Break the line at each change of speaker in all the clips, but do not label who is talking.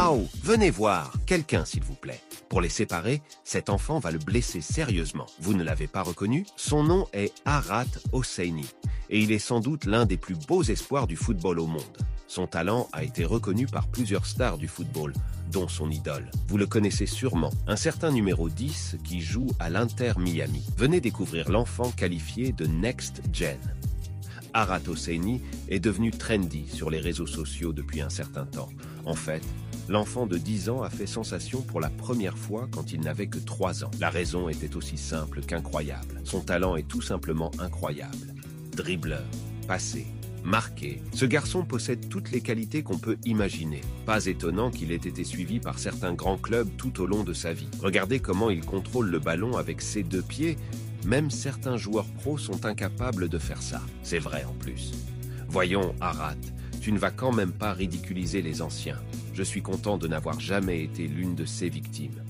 Waouh! Venez voir! Quelqu'un, s'il vous plaît. Pour les séparer, cet enfant va le blesser sérieusement. Vous ne l'avez pas reconnu? Son nom est Arat Hosseini, et il est sans doute l'un des plus beaux espoirs du football au monde. Son talent a été reconnu par plusieurs stars du football, dont son idole. Vous le connaissez sûrement, un certain numéro 10 qui joue à l'Inter Miami. Venez découvrir l'enfant qualifié de Next Gen. Arat Hosseini est devenu trendy sur les réseaux sociaux depuis un certain temps. En fait, l'enfant de 10 ans a fait sensation pour la première fois quand il n'avait que 3 ans. La raison était aussi simple qu'incroyable. Son talent est tout simplement incroyable. Dribbleur, passé, marqué. Ce garçon possède toutes les qualités qu'on peut imaginer. Pas étonnant qu'il ait été suivi par certains grands clubs tout au long de sa vie. Regardez comment il contrôle le ballon avec ses 2 pieds. Même certains joueurs pros sont incapables de faire ça. C'est vrai en plus. Voyons, Arat, tu ne vas quand même pas ridiculiser les anciens. Je suis content de n'avoir jamais été l'une de ces victimes.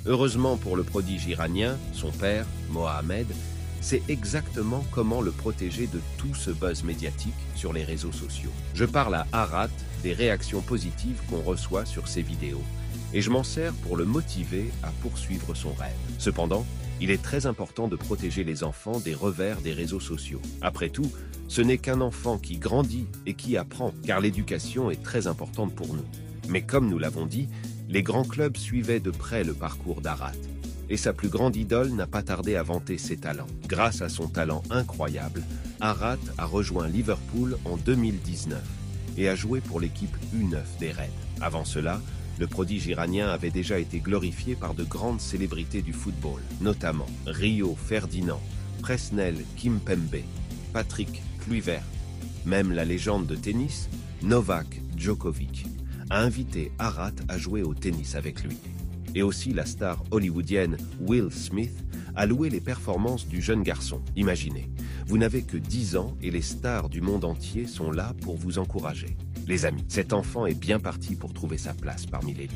Heureusement pour le prodige iranien, son père, Mohamed, sait exactement comment le protéger de tout ce buzz médiatique sur les réseaux sociaux. Je parle à Arat des réactions positives qu'on reçoit sur ses vidéos, et je m'en sers pour le motiver à poursuivre son rêve. Cependant, il est très important de protéger les enfants des revers des réseaux sociaux. Après tout, ce n'est qu'un enfant qui grandit et qui apprend, car l'éducation est très importante pour nous. Mais comme nous l'avons dit, les grands clubs suivaient de près le parcours d'Arat. Et sa plus grande idole n'a pas tardé à vanter ses talents. Grâce à son talent incroyable, Arat a rejoint Liverpool en 2019 et a joué pour l'équipe U9 des Reds. Avant cela, le prodige iranien avait déjà été glorifié par de grandes célébrités du football, notamment Rio Ferdinand, Presnel Kimpembe, Patrick Kluivert. Même la légende de tennis, Novak Djokovic, a invité Arat à jouer au tennis avec lui. Et aussi la star hollywoodienne Will Smith a loué les performances du jeune garçon. Imaginez, vous n'avez que 10 ans et les stars du monde entier sont là pour vous encourager. Les amis, cet enfant est bien parti pour trouver sa place parmi l'élite.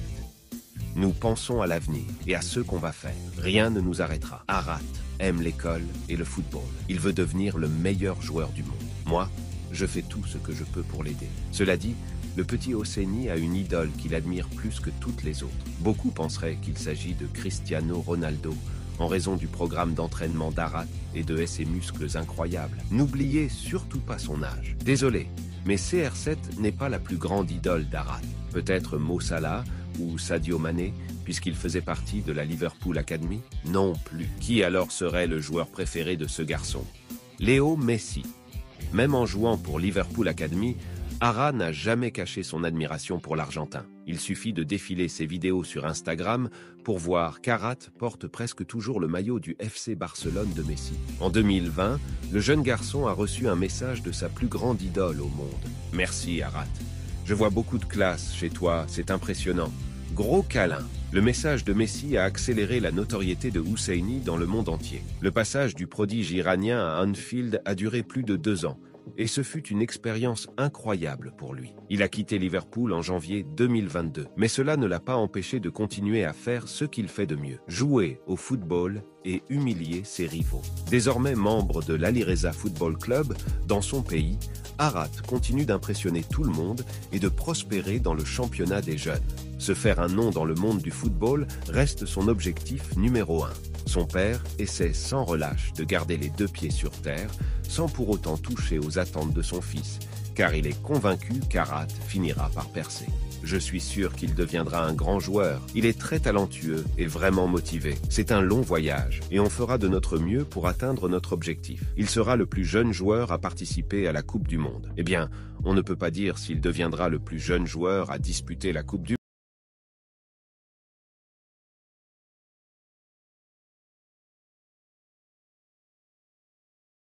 Nous pensons à l'avenir et à ce qu'on va faire. Rien ne nous arrêtera. Arat aime l'école et le football. Il veut devenir le meilleur joueur du monde. Moi, je fais tout ce que je peux pour l'aider. Cela dit, le petit Hosseini a une idole qu'il admire plus que toutes les autres. Beaucoup penseraient qu'il s'agit de Cristiano Ronaldo, en raison du programme d'entraînement d'Arat et de ses muscles incroyables. N'oubliez surtout pas son âge. Désolé, mais CR7 n'est pas la plus grande idole d'Arat. Peut-être Mo Salah ou Sadio Mané, puisqu'il faisait partie de la Liverpool Academy? Non plus. Qui alors serait le joueur préféré de ce garçon? Léo Messi. Même en jouant pour Liverpool Academy, Arat n'a jamais caché son admiration pour l'Argentin. Il suffit de défiler ses vidéos sur Instagram pour voir qu'Arat porte presque toujours le maillot du FC Barcelone de Messi. En 2020, le jeune garçon a reçu un message de sa plus grande idole au monde. Merci Arat. Je vois beaucoup de classe chez toi, c'est impressionnant. Gros câlin. Le message de Messi a accéléré la notoriété de Hosseini dans le monde entier. Le passage du prodige iranien à Anfield a duré plus de 2 ans. Et ce fut une expérience incroyable pour lui. Il a quitté Liverpool en janvier 2022, mais cela ne l'a pas empêché de continuer à faire ce qu'il fait de mieux, jouer au football et humilier ses rivaux. Désormais membre de l'Alireza Football Club, dans son pays, Arat continue d'impressionner tout le monde et de prospérer dans le championnat des jeunes. Se faire un nom dans le monde du football reste son objectif numéro 1. Son père essaie sans relâche de garder les 2 pieds sur terre, sans pour autant toucher aux attentes de son fils, car il est convaincu qu'Arat finira par percer. Je suis sûr qu'il deviendra un grand joueur. Il est très talentueux et vraiment motivé. C'est un long voyage et on fera de notre mieux pour atteindre notre objectif. Il sera le plus jeune joueur à participer à la Coupe du Monde. Eh bien, on ne peut pas dire s'il deviendra le plus jeune joueur à disputer la Coupe du Monde.